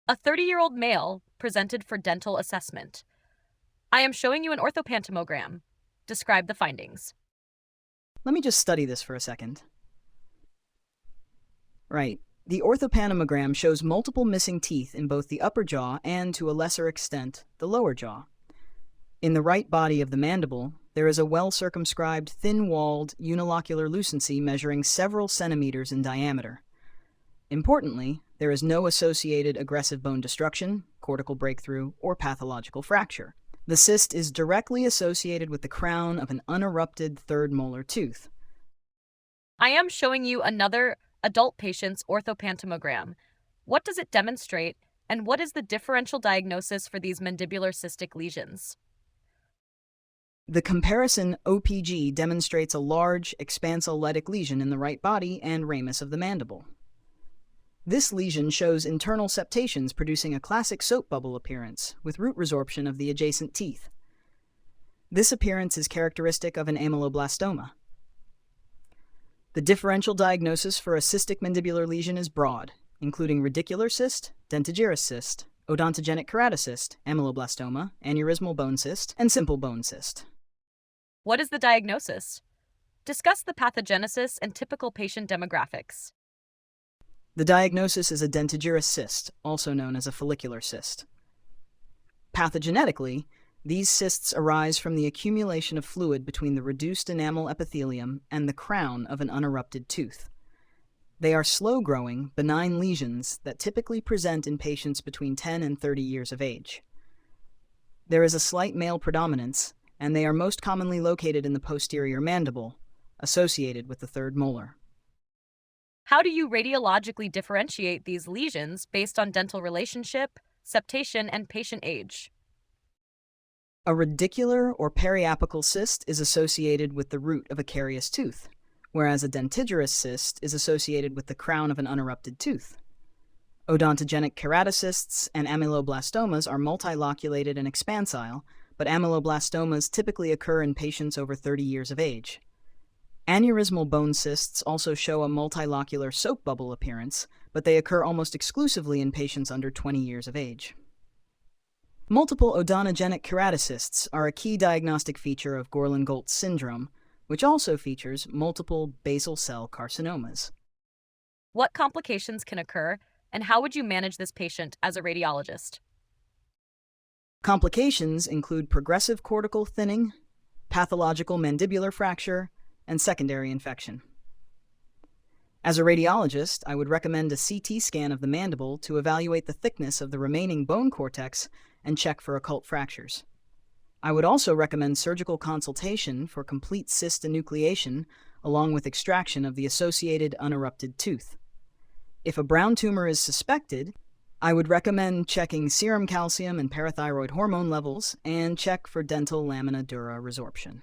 A 30-year-old male presented for dental assessment. I am showing you an orthopantomogram. Describe the findings. Let me just study this for a second. Right. The orthopantomogram shows multiple missing teeth in both the upper jaw and, to a lesser extent, the lower jaw. In the right body of the mandible, there is a well-circumscribed, thin-walled, unilocular lucency measuring several centimeters in diameter. Importantly, there is no associated aggressive bone destruction, cortical breakthrough, or pathological fracture. The cyst is directly associated with the crown of an unerupted third molar tooth. I am showing you another adult patient's orthopantomogram. What does it demonstrate, and what is the differential diagnosis for these mandibular cystic lesions? The comparison OPG demonstrates a large, expansile lytic lesion in the right body and ramus of the mandible. This lesion shows internal septations producing a classic soap bubble appearance, with root resorption of the adjacent teeth. This appearance is characteristic of an ameloblastoma. The differential diagnosis for a cystic mandibular lesion is broad, including radicular cyst, dentigerous cyst, odontogenic keratocyst, ameloblastoma, aneurysmal bone cyst, and simple bone cyst. What is the diagnosis? Discuss the pathogenesis and typical patient demographics. The diagnosis is a dentigerous cyst, also known as a follicular cyst. Pathogenetically, these cysts arise from the accumulation of fluid between the reduced enamel epithelium and the crown of an unerupted tooth. They are slow-growing, benign lesions that typically present in patients between 10 and 30 years of age. There is a slight male predominance, and they are most commonly located in the posterior mandible, associated with the third molar. How do you radiologically differentiate these lesions based on dental relationship, septation, and patient age? A radicular or periapical cyst is associated with the root of a carious tooth, whereas a dentigerous cyst is associated with the crown of an unerupted tooth. Odontogenic keratocysts and ameloblastomas are multiloculated and expansile, but ameloblastomas typically occur in patients over 30 years of age. Aneurysmal bone cysts also show a multilocular soap bubble appearance, but they occur almost exclusively in patients under 20 years of age. Multiple odontogenic keratocysts are a key diagnostic feature of Gorlin-Goltz syndrome, which also features multiple basal cell carcinomas. What complications can occur, and how would you manage this patient as a radiologist? Complications include progressive cortical thinning, pathological mandibular fracture, and secondary infection. As a radiologist, I would recommend a CT scan of the mandible to evaluate the thickness of the remaining bone cortex and check for occult fractures. I would also recommend surgical consultation for complete cyst enucleation along with extraction of the associated unerupted tooth. If a brown tumor is suspected, I would recommend checking serum calcium and parathyroid hormone levels and check for dental lamina dura resorption.